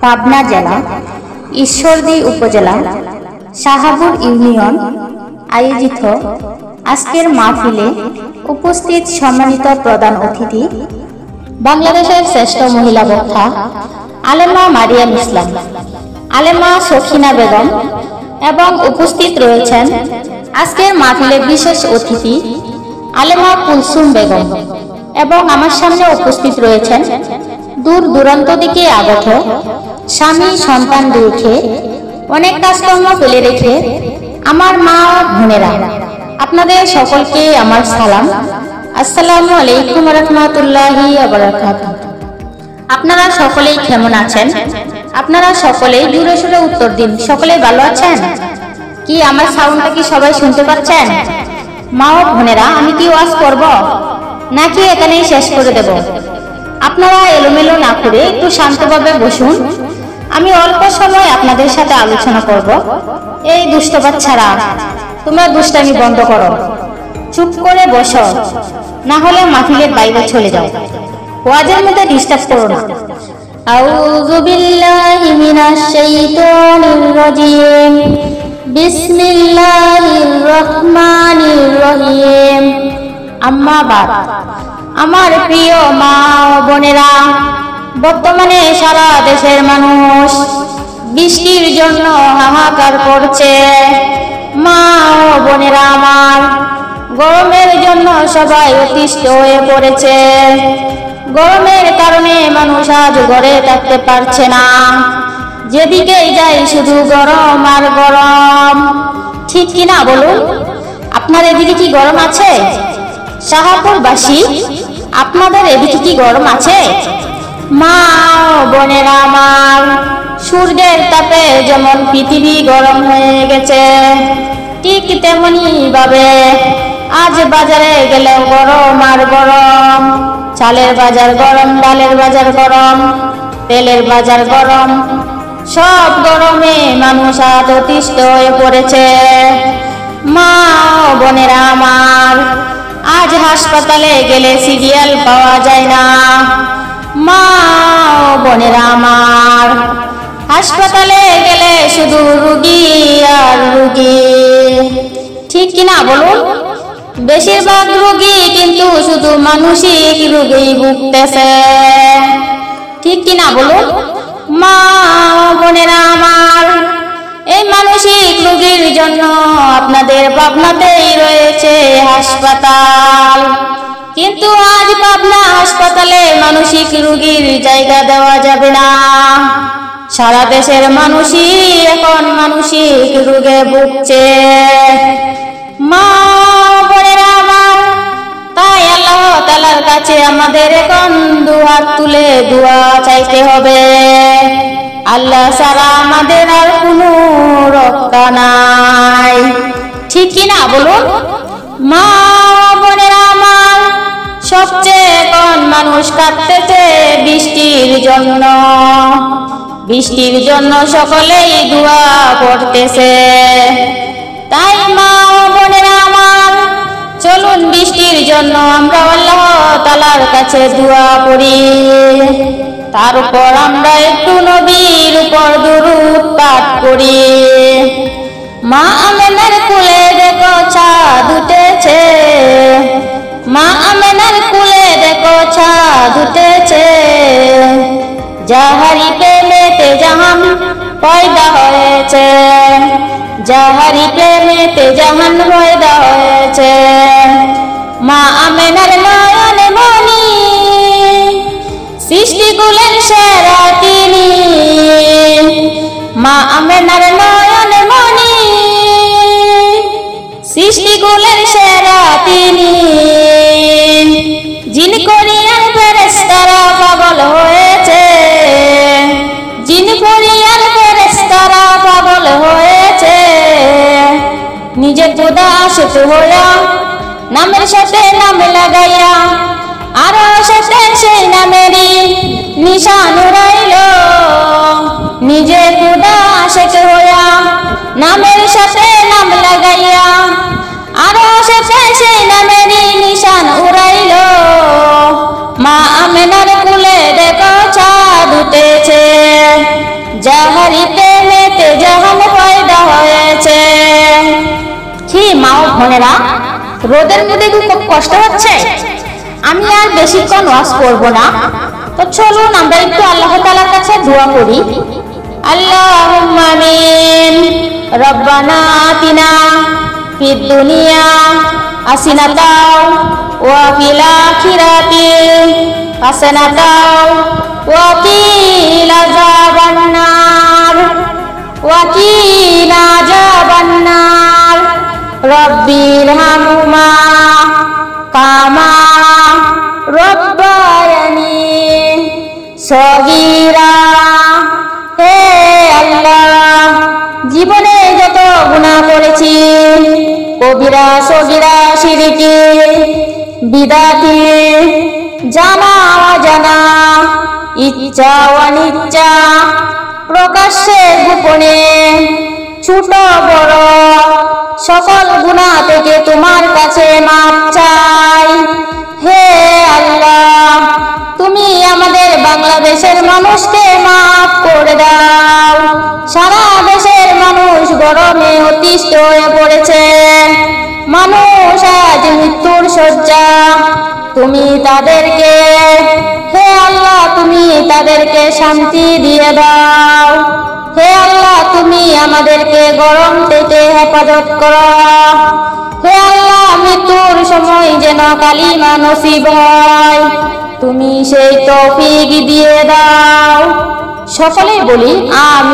পাবনা জেলা ঈশ্বরদী উপজেলা শাহাবুর ইউনিয়ন আয়োজিত আজকের মাহফিলে উপস্থিত সম্মানিত প্রধান অতিথি বাংলাদেশের শ্রেষ্ঠ মহিলা বক্তা আলেমা মারিয়াম ইসলাম, আলেমা সখিনা বেগম এবং উপস্থিত রয়েছেন আজকের মাহফিলে বিশেষ অতিথি আলেমা কুলসুম বেগম এবং আমার সামনে উপস্থিত রয়েছেন দূর দূরান্ত থেকে আগত স্বামী সন্তান রেখে অনেক কাজকর্ম ফেলে রেখে আমার মা বোনেরা, আপনাদের সকলকে আমার সালাম। আসসালামু আলাইকুম রাহমাতুল্লাহি ওয়া বারাকাতুহু। আপনারা সকলেই কেমন আছেন? আপনারা সকলেই জোরে সোরে উত্তর দিন। সকলেই ভালো আছেন কি? আমার সাউন্ডটা কি সবাই শুনতে পাচ্ছেন? মা ও বোনেরা, আমি কি ওয়াজ করব নাকি এখানেই শেষ করে দেব? আপনারা এলোমেলো না করে একটু শান্তভাবে বসুন। আমি অল্প সময় আপনাদের সাথে আলোচনা করব। এই দুষ্ট বাচ্চারা, তোমরা দুষ্টামি বন্ধ করো, চুপ করে বসো, না হলে মাহফিলের বাইরে চলে যাও। ওয়াজের মধ্যে ডিস্টার্ব করো না। আউযু বিল্লাহি মিনাশ শাইতানির রাজিম। বিসমিল্লাহির রহমানির রহিম। আম্মা বাদ। আমার প্রিয় মা ও বোনেরা, বর্তমানে সারা দেশের মানুষ বৃষ্টির জন্য হাহাকার করছে। মা ও বোনেরা আমার, গরমের জন্য সবাই অতিষ্ঠ হয়ে পড়েছে। গরমের কারণে মানুষ আজ ঘরে থাকতে পারছে না। যেদিকেই যাই শুধু গরম আর গরম, ঠিক কিনা বলুন? আপনার এদিকে কি গরম আছে? শাহাপুরবাসী, আপনাদের এদিকে কি গরম আছে? মা ও বোনেরা আমার, সূর্যের তাপে যেমন পৃথিবী গরম হয়ে গেছে, ঠিক তেমনি ভাবে আজ বাজারে গেলেও গরম আর গরম। চালের বাজার গরম, ডালের বাজার গরম, তেলের বাজার গরম, সব গরমে মানুষ আজ অতিষ্ঠ হয়ে পড়েছে। মা ও বোনেরা আমার, আজ হাসপাতালে গেলে সিরিয়াল পাওয়া যায় না। মা ও বোনেরা আমার, হাসপাতালে গেলে শুধু রুগী আর রুগী, ঠিক কিনা বলুন? বেশিরভাগ রুগী কিন্তু শুধু মানসিক রোগেই ভুগতেছে, ঠিক কিনা বলুন? মা ও বোনেরা আমার, এই মানসিক রোগীর জন্য আপনাদের পাবনাতেই রয়েছে হাসপাতাল, কিন্তু আজ পাবনা হাসপাতালে মানসিক রোগীর জায়গা দেওয়া যাবে না। সারা দেশের মানুষই এখন মানসিক রোগে ভুগছে। মা বোনেরা আমার, তাই আল্লাহ তাআলার কাছে আমাদের এখন দুহাত তুলে দোয়া চাইতে হবে। আল্লাহ ছাড়া আমাদের আর কোনো রক্ষা নাই, ঠিক কিনা বলুন? মা বোনেরা আমার, সবচেয়ে এখন মানুষ কাঁদতেছে বৃষ্টির জন্য। বৃষ্টির জন্য সকলেই দোয়া করতেছে। তাই মা বোনেরা আমার, চলুন বৃষ্টির জন্য আমরা আল্লাহ তাআলার কাছে দোয়া করি। তারপর আমরা একটু নবীর উপর দুরূদ পাঠ করি। মা আমেনার কোলে দেখো চাঁদ উঠেছে, মা আমেনার কোলে দেখো চাঁদ উঠেছে, যাহারি প্রেমেতে জাহান পয়দা হয়েছে, যাহারি প্রেমেতে জাহান পয়দা হয়েছে। মা আমেনার নয়নে মনি, সৃষ্টিকুলের সেরা তিনি। মা আমেনার নয়নে মনি, সৃষ্টিকুলের সেরা তিনি। জিন কোরিয়ান ফেরেশতারা পাগল হয়েছে, জিন কোরিয়ান ফেরেশতারা পাগল হয়েছে। নিজে খোদা আশিক হইয়া, নামের সাথে নাম লাগাইয়া, আরো সাথে সেই নামেরই নিশান উড়াইল। নিজে খোদা আশিক হইয়া, নামের সাথে নাম লাগাইয়া, আরো সাথে সেই নামেরই নিশান উড়াইল। মা আমেনার কোলে দেখো চাঁদ উঠেছে। রোদের মধ্যে কি খুব কষ্ট হচ্ছে? আমি আর বেশিক্ষণ ওয়াজ করব না, তো চলুন আমরা একটু আল্লাহ তাআলার কাছে দোয়া করি। আল্লাহুম্মা আমিন। রব্বানা আতিনা ফিদ দুনিয়া হাসানাতাও ওয়া ফিল আখিরাতি হাসানাতাও ওয়া কিনা আযাবান্নার রব্বিরহামহুমা কামা রব্বায়ানি সগীরা। হে আল্লাহ, জীবনে যত গুনাহ করেছি, কবিরা সগীরা শিরকি বিদাতি, জানা অজানা, ইচ্ছা অনিচ্ছা, প্রকাশ্যে গোপনে, ছোট বড় সকল গুনাহ থেকে তোমার কাছে মাপ চাই। হে আল্লাহ, তুমি আমাদের বাংলাদেশের মানুষকে মাফ করে দাও। সারা দেশের মানুষ গরমে অতিষ্ঠ হয়ে পড়েছে, মানুষ আজ মৃত্যুর শয্যা। তুমি তাদেরকে, হে আল্লাহ, তুমি তাদেরকে শান্তি দিয়ে দাও। হে আল্লাহ, তুমি আমাদেরকে গরম থেকে হেফাজত করো। হে আল্লাহ, মৃত্যুর সময় যেন কালিমা নসিব হয়, তুমি সেই তৌফিক দিয়ে দাও। সকলেই বলি আমিন।